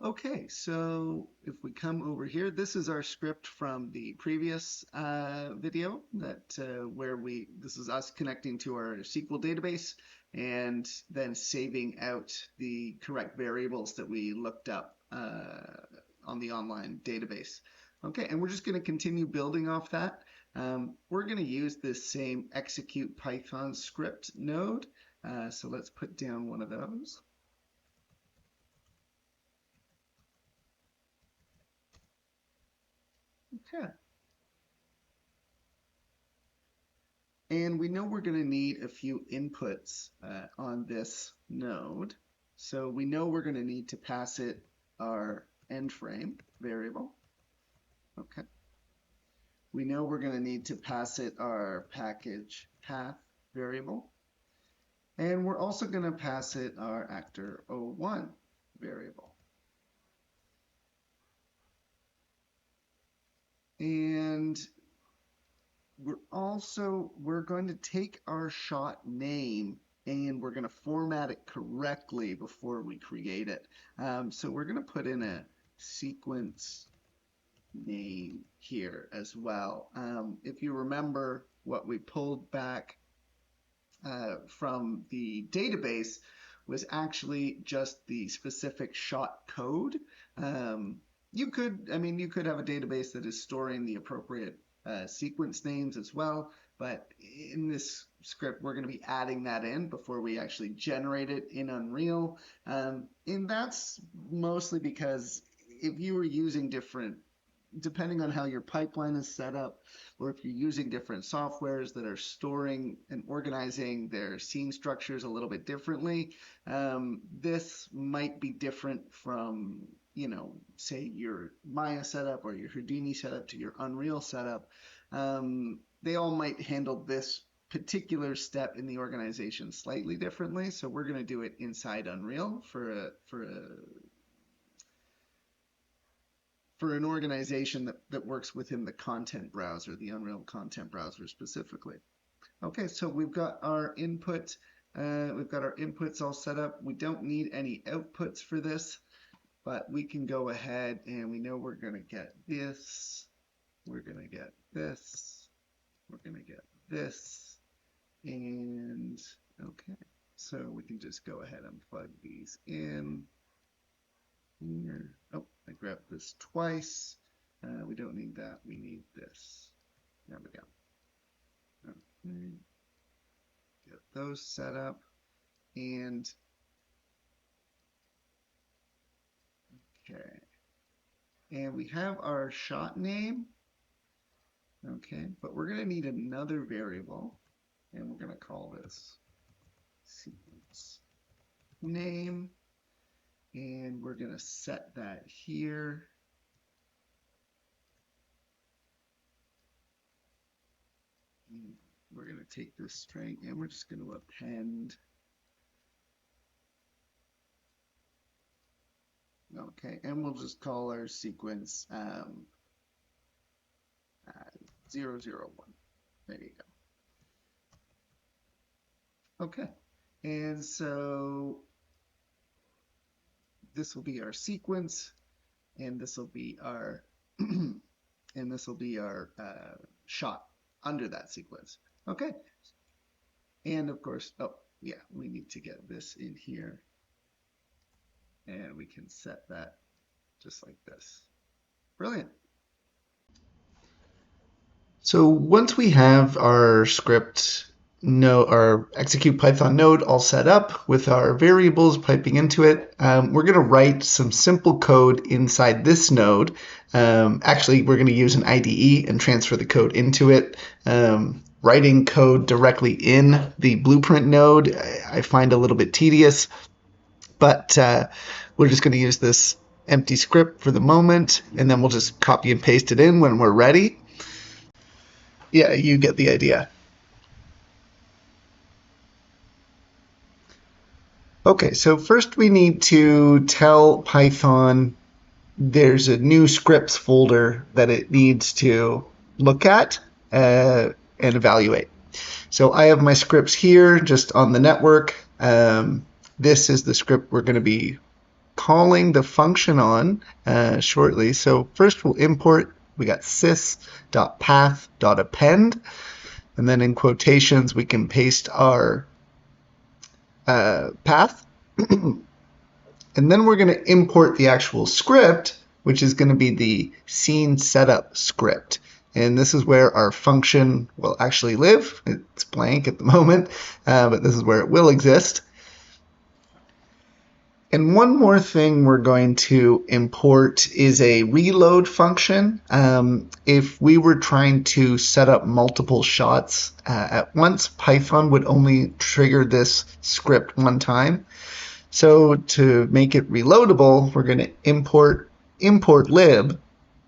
Okay, so if we come over here, this is our script from the previous video that this is us connecting to our SQL database and then saving out the correct variables that we looked up on the online database. Okay, and we're just going to continue building off that. We're going to use this same execute Python script node. So let's put down one of those. Okay. And we know we're going to need a few inputs on this node. So we know we're going to need to pass it our end frame variable. Okay. We know we're going to need to pass it our package path variable. And we're also going to pass it our actor01 variable. And we're going to take our shot name and we're going to format it correctly before we create it. So we're going to put in a sequence name here as well. If you remember what we pulled back from the database was actually just the specific shot code. You could have a database that is storing the appropriate sequence names as well, but in this script we're going to be adding that in before we actually generate it in Unreal, and that's mostly because if you were using depending on how your pipeline is set up, or if you're using different softwares that are storing and organizing their scene structures a little bit differently, this might be different from, say your Maya setup or your Houdini setup to your Unreal setup. They all might handle this particular step in the organization slightly differently. So we're going to do it inside Unreal for an organization that works within the content browser, the Unreal content browser specifically. Okay, so we've got our inputs all set up. We don't need any outputs for this, but we can go ahead and we know we're going to get this, we're going to get this, we're going to get this, and okay, so we can just go ahead and plug these in here. Oh, I grabbed this twice. We don't need that. We need this. There we go. Okay. Get those set up. And okay. And we have our shot name. Okay, but we're going to need another variable. And we're going to call this sequence name. And we're going to set that here. And we're going to take this string and we're just going to append. Okay, and we'll just call our sequence 001. There you go. Okay, and so this will be our sequence, and this will be our shot under that sequence. Okay, and of course, oh yeah, we need to get this in here, and we can set that just like this. Brilliant. So once we have our script our execute Python node all set up with our variables piping into it, we're going to write some simple code inside this node. Actually, we're going to use an IDE and transfer the code into it. Writing code directly in the blueprint node I find a little bit tedious, but we're just going to use this empty script for the moment, and then we'll just copy and paste it in when we're ready. Yeah, you get the idea. Okay, so first we need to tell Python there's a new scripts folder that it needs to look at and evaluate. So I have my scripts here just on the network. This is the script we're going to be calling the function on shortly. So first we'll import, we got sys.path.append, and then in quotations we can paste our path. And then we're going to import the actual script, which is going to be the scene setup script. And this is where our function will actually live. It's blank at the moment, but this is where it will exist. And one more thing we're going to import is a reload function. If we were trying to set up multiple shots at once, Python would only trigger this script one time. So to make it reloadable, we're going to import lib,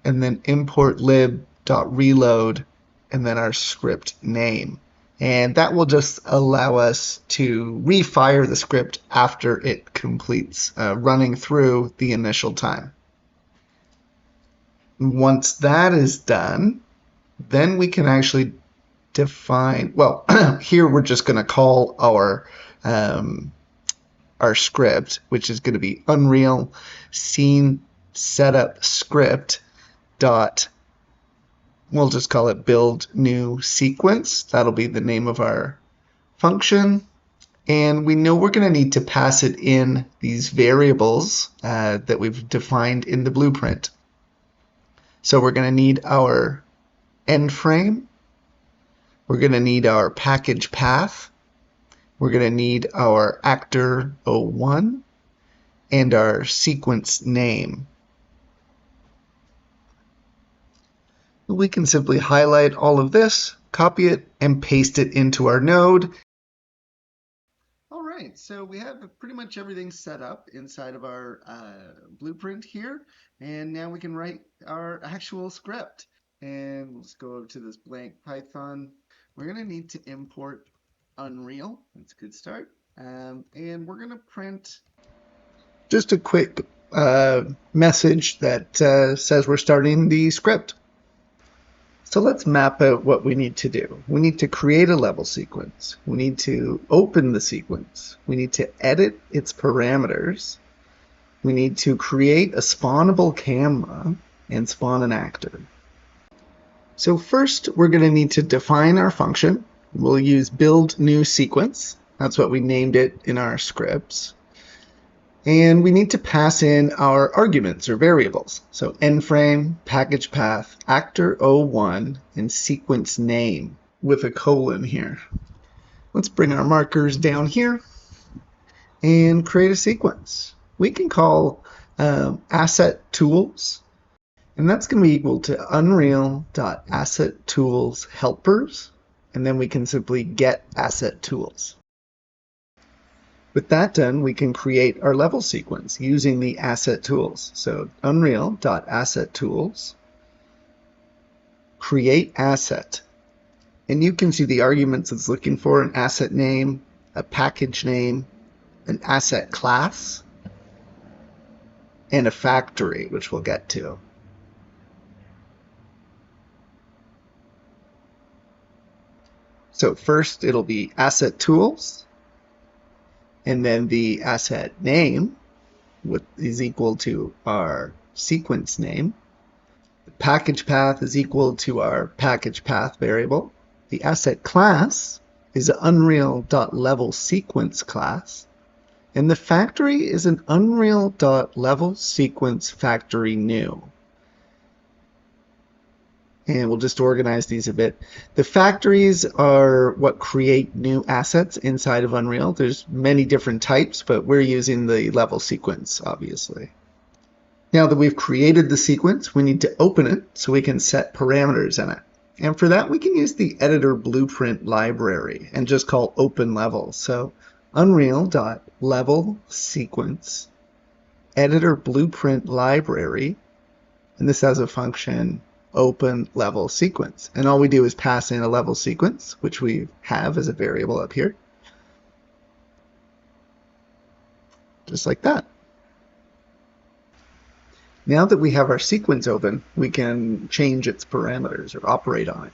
and then import lib.reload, and then our script name. And that will just allow us to refire the script after it completes running through the initial time. Once that is done, then we can actually define, well, here we're just going to call our script, which is going to be Unreal Scene Setup Script dot, we'll just call it build new sequence. That'll be the name of our function. And we know we're going to need to pass it in these variables that we've defined in the blueprint. So we're going to need our end frame. We're going to need our package path. We're going to need our actor 01 and our sequence name. We can simply highlight all of this, copy it, and paste it into our node. All right, so we have pretty much everything set up inside of our blueprint here, and now we can write our actual script. And let's go over to this blank Python. We're going to need to import Unreal. That's a good start. And we're going to print just a quick message that says we're starting the script. So let's map out what we need to do. We need to create a level sequence. We need to open the sequence. We need to edit its parameters. We need to create a spawnable camera and spawn an actor. So first, we're going to need to define our function. We'll use build new sequence. That's what we named it in our scripts. And we need to pass in our arguments or variables. So end frame, package path, actor 01, and sequence name with a colon here. Let's bring our markers down here and create a sequence. We can call asset tools, and that's going to be equal to unreal.assetTools helpers, and then we can simply get asset tools. With that done, we can create our level sequence using the asset tools. So unreal.assetTools, create asset. And you can see the arguments it's looking for: an asset name, a package name, an asset class, and a factory, which we'll get to. So first it'll be asset tools, and then the asset name is equal to our sequence name. The package path is equal to our package path variable. The asset class is an unreal.levelSequence class. And the factory is an unreal.levelSequenceFactoryNew. And we'll just organize these a bit. The factories are what create new assets inside of Unreal. There's many different types, but we're using the level sequence, obviously. Now that we've created the sequence, we need to open it so we can set parameters in it. And for that, we can use the editor blueprint library and just call open level. So unreal.levelSequence editor blueprint library, and this has a function open level sequence. And all we do is pass in a level sequence, which we have as a variable up here. Just like that. Now that we have our sequence open, we can change its parameters or operate on it.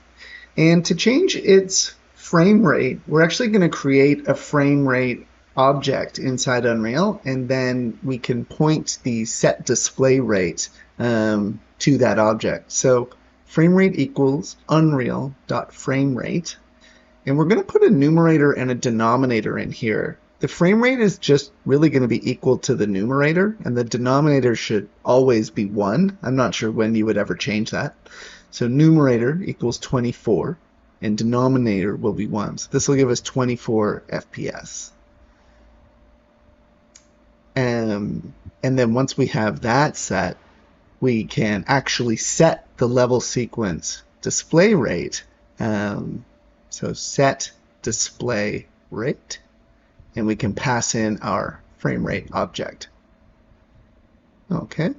And to change its frame rate, we're actually going to create a frame rate object inside Unreal, and then we can point the set display rate to that object. So frame rate equals unreal.framerate, and we're going to put a numerator and a denominator in here. The frame rate is just really going to be equal to the numerator, and the denominator should always be 1. I'm not sure when you would ever change that. So numerator equals 24, and denominator will be 1. So this will give us 24 FPS. And then once we have that set, we can actually set the level sequence display rate. So set display rate, and we can pass in our frame rate object. Okay.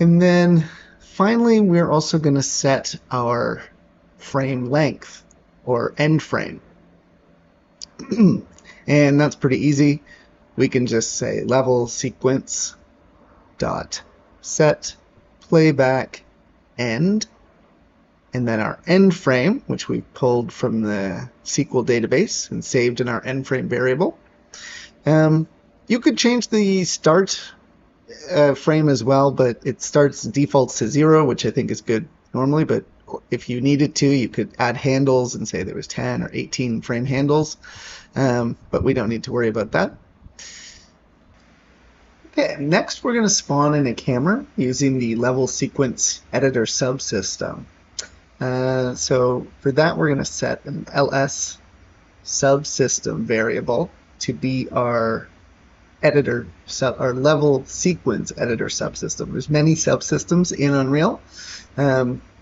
And then finally, we're also going to set our frame length or end frame. And that's pretty easy. We can just say level sequence dot set playback end, and then our end frame, which we pulled from the SQL database and saved in our end frame variable. You could change the start frame as well, but it defaults to 0, which I think is good normally, but if you needed to, you could add handles and say there was 10 or 18 frame handles, but we don't need to worry about that. Okay, next we're going to spawn in a camera using the level sequence editor subsystem. So for that, we're going to set an ls subsystem variable to be our our level sequence editor subsystem. There's many subsystems in Unreal.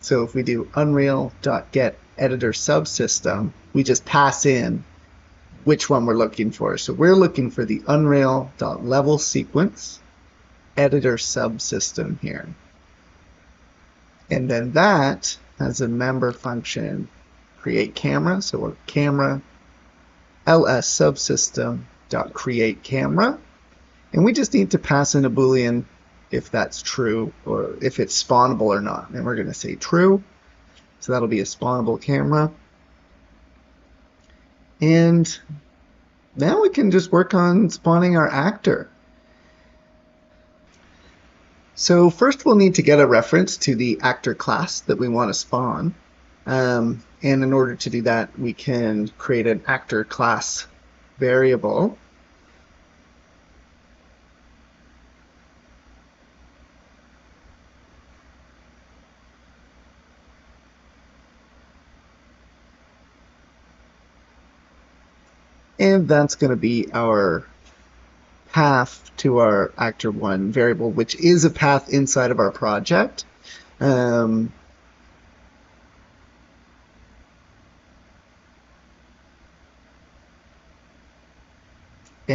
So if we do unreal.get editor subsystem, we just pass in which one we're looking for. So we're looking for the unreal.level sequence editor subsystem here. And then that has a member function create camera. So we're camera ls subsystem dot create camera. And we just need to pass in a Boolean if that's true or if it's spawnable or not. And we're going to say true. So that'll be a spawnable camera. And now we can just work on spawning our actor. So first we'll need to get a reference to the actor class that we want to spawn. And in order to do that, we can create an actor class variable. And that's going to be our path to our actor1 variable, which is a path inside of our project. And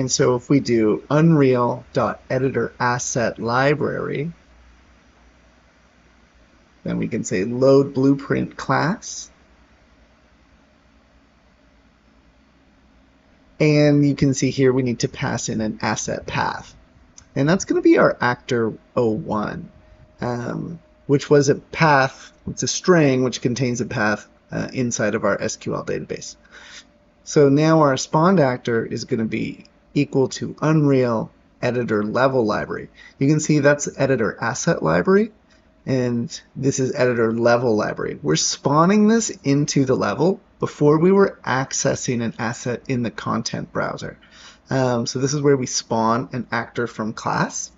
so if we do unreal.editorAssetLibrary, then we can say load blueprint class. And you can see here we need to pass in an asset path. And that's going to be our actor01, which was a path. It's a string which contains a path inside of our SQL database. So now our spawned actor is going to be equal to Unreal editor level library. You can see that's editor asset library, and this is editor level library. We're spawning this into the level before we were accessing an asset in the content browser. So this is where we spawn an actor from class,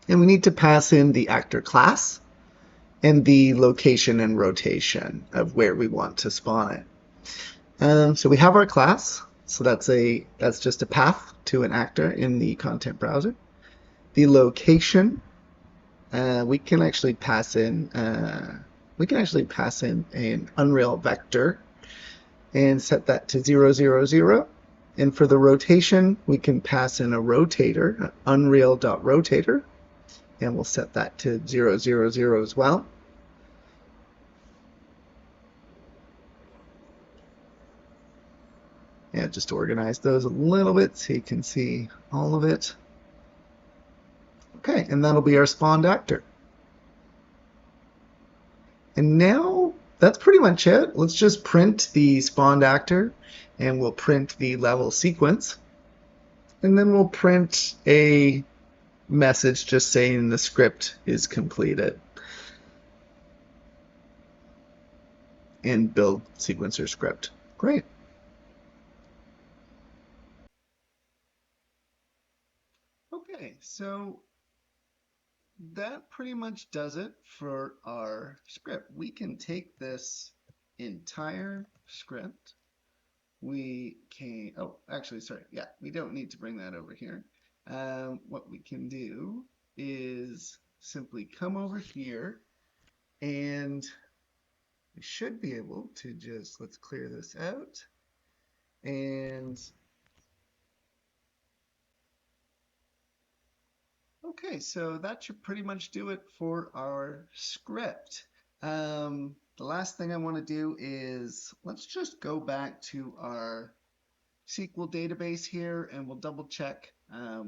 and we need to pass in the actor class and the location and rotation of where we want to spawn it. So we have our class. So that's just a path to an actor in the content browser. The location, we can actually pass in an Unreal vector and set that to 0, 0, 0. And for the rotation, we can pass in a rotator, an Unreal.rotator, and we'll set that to 0, 0, 0 as well. And just organize those a little bit so you can see all of it. Okay, and that'll be our spawned actor. And now that's pretty much it. Let's just print the spawned actor and we'll print the level sequence. And then we'll print a message just saying the script is completed and build sequencer script. Great. Okay, so that pretty much does it for our script. We can take this entire script. We can, oh, actually, sorry. Yeah, we don't need to bring that over here. What we can do is simply come over here and we should be able to just, let's clear this out. And okay, so that should pretty much do it for our script. The last thing I want to do is let's just go back to our SQL database here and we'll double check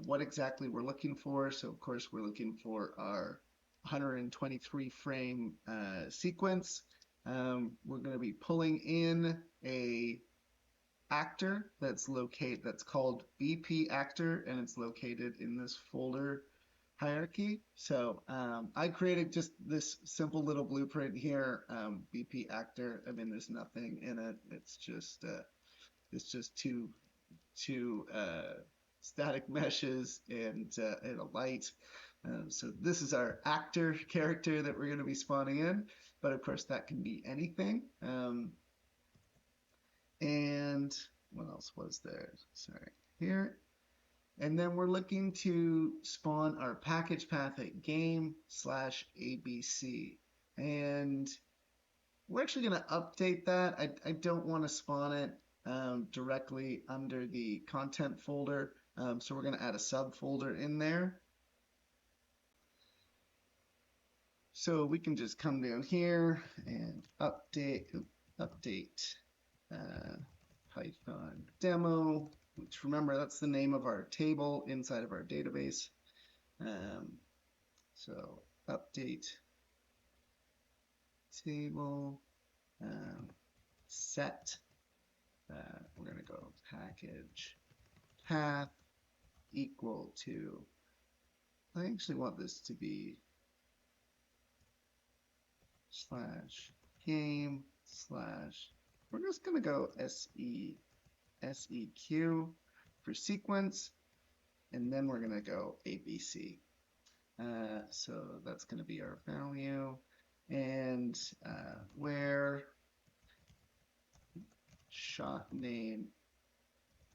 what exactly we're looking for. So of course we're looking for our 123 frame sequence. We're going to be pulling in a actor that's called BP actor and it's located in this folder hierarchy. So I created just this simple little blueprint here. BP actor. I mean, there's nothing in it. It's just two static meshes and a light. So this is our actor character that we're going to be spawning in, but of course that can be anything. And what else was there? Sorry, here. And then we're looking to spawn our package path at game/ABC. And we're actually going to update that. I don't want to spawn it directly under the content folder. So we're going to add a subfolder in there. So we can just come down here and update Python demo, which remember that's the name of our table inside of our database. So update table set. We're going to go package path equal to, I actually want this to be slash game slash, we're just going to go seq for sequence, and then we're going to go ABC. So that's going to be our value, and where shot name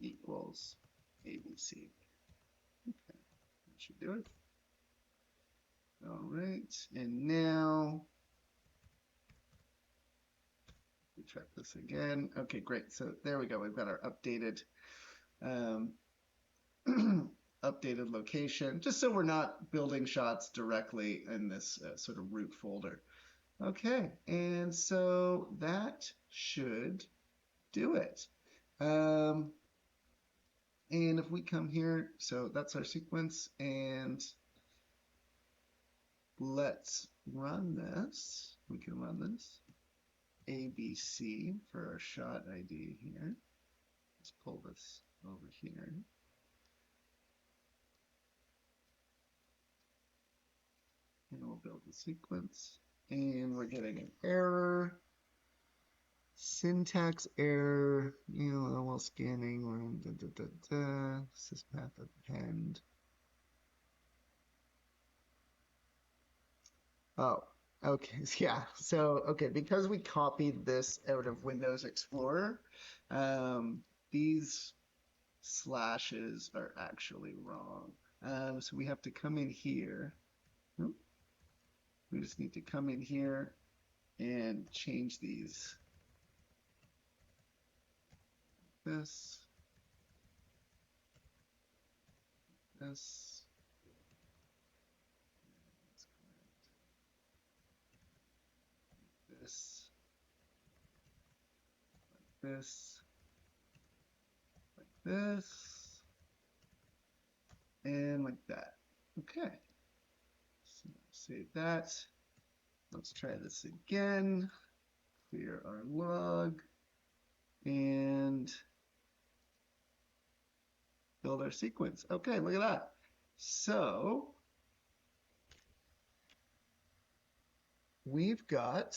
equals ABC. Okay, that should do it. All right, and now we check this again. Okay, great. So there we go. We've got our updated updated location, just so we're not building shots directly in this sort of root folder. Okay, and so that should do it. And if we come here, so that's our sequence, and let's run this. We can run this. ABC for our shot ID here. Let's pull this over here. And we'll build the sequence. And we're getting an error. Syntax error. While scanning. Syspath append. Oh, okay. Yeah. So, okay, because we copied this out of Windows Explorer, these slashes are actually wrong. So we have to come in here. We just need to come in here and change these. This. This. This. Like this. And like that. Okay. So save that. Let's try this again. clear our log and build our sequence. Okay, look at that. So we've got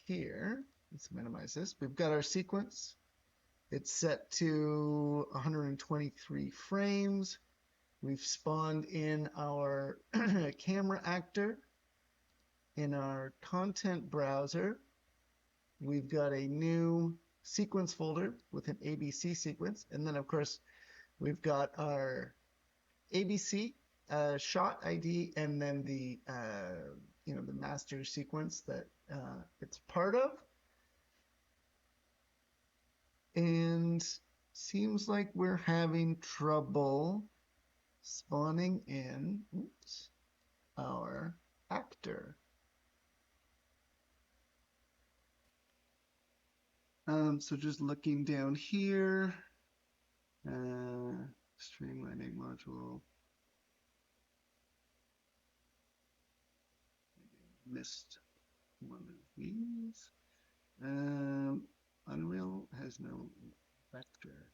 here, let's minimize this. We've got our sequence. It's set to 123 frames. We've spawned in our camera actor in our content browser. We've got a new sequence folder with an ABC sequence. And then, of course, we've got our ABC shot ID and then the the master sequence that it's part of. And seems like we're having trouble spawning in our actor. So just looking down here, streamlining module. Missed one of these. Unreal has no vector.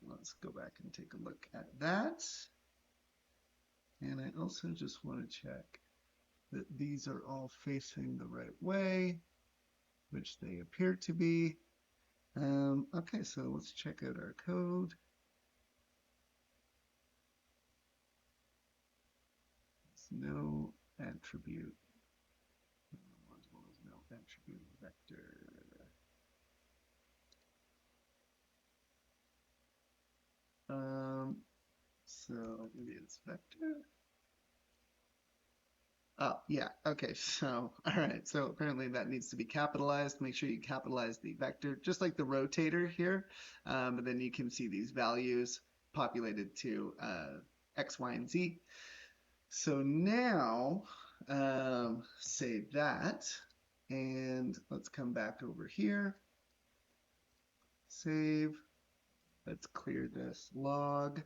Let's go back and take a look at that. And I also just want to check that these are all facing the right way, which they appear to be. Okay, so let's check out our code. It's no attribute. Module is no attribute vector. So maybe it's vector. Oh, yeah. Okay. So, all right. So apparently that needs to be capitalized. Make sure you capitalize the vector, just like the rotator here. But then you can see these values populated to X, Y, and Z. So now, save that. And let's come back over here. Save. Let's clear this log.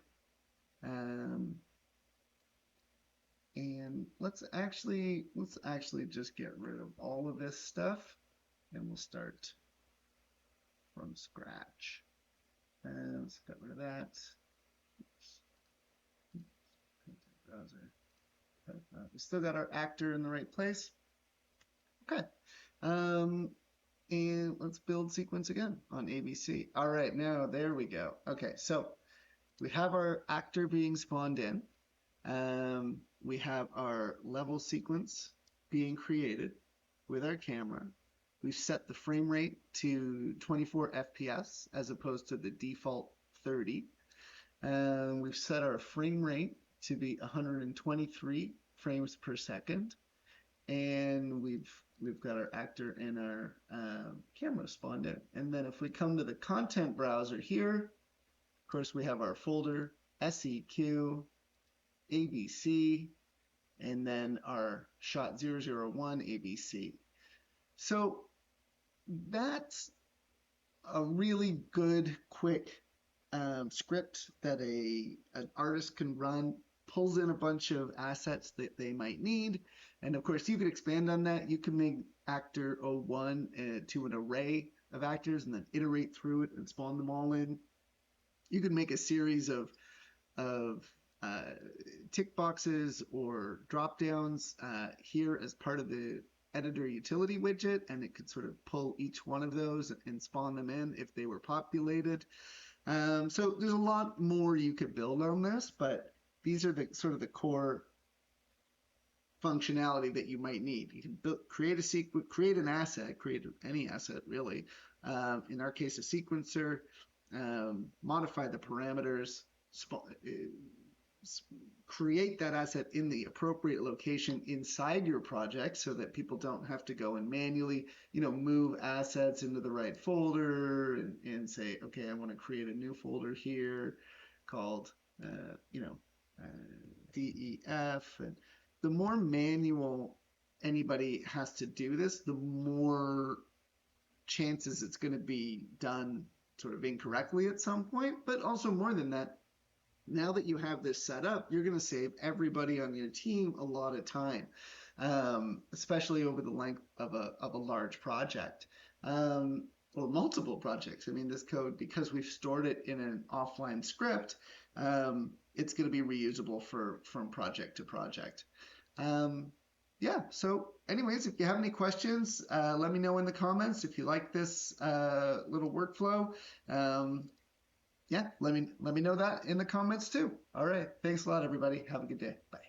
And let's actually just get rid of all of this stuff, and we'll start from scratch. And let's get rid of that. Browser. We still got our actor in the right place. Okay. And let's build sequence again on ABC. All right, now there we go. Okay, so we have our actor being spawned in. We have our level sequence being created with our camera. We've set the frame rate to 24 FPS as opposed to the default 30. We've set our frame rate to be 123 frames per second. And we've got our actor and our camera spawned in. And then if we come to the content browser here, of course we have our folder, SEQ, ABC, and then our shot 001 ABC. So that's a really good, quick script that an artist can run, pulls in a bunch of assets that they might need. And of course, you could expand on that. You can make actor 01 to an array of actors and then iterate through it and spawn them all in. You could make a series of tick boxes or drop downs here as part of the editor utility widget, and it could sort of pull each one of those and spawn them in if they were populated. So there's a lot more you could build on this, but these are the sort of the core functionality that you might need. You can create a sequence, create an asset, create any asset really. In our case, a sequencer. Modify the parameters. Create that asset in the appropriate location inside your project so that people don't have to go and manually, move assets into the right folder and say, okay, I want to create a new folder here called, DEF. And the more manual anybody has to do this, the more chances it's going to be done sort of incorrectly at some point. But also more than that, now that you have this set up, you're going to save everybody on your team a lot of time. especially over the length of a large project. Or multiple projects. I mean, this code, because we've stored it in an offline script, it's going to be reusable from project to project. Um, yeah, so anyways, if you have any questions, let me know in the comments. If you like this little workflow, yeah, let me know that in the comments too. All right, thanks a lot, everybody. Have a good day. Bye.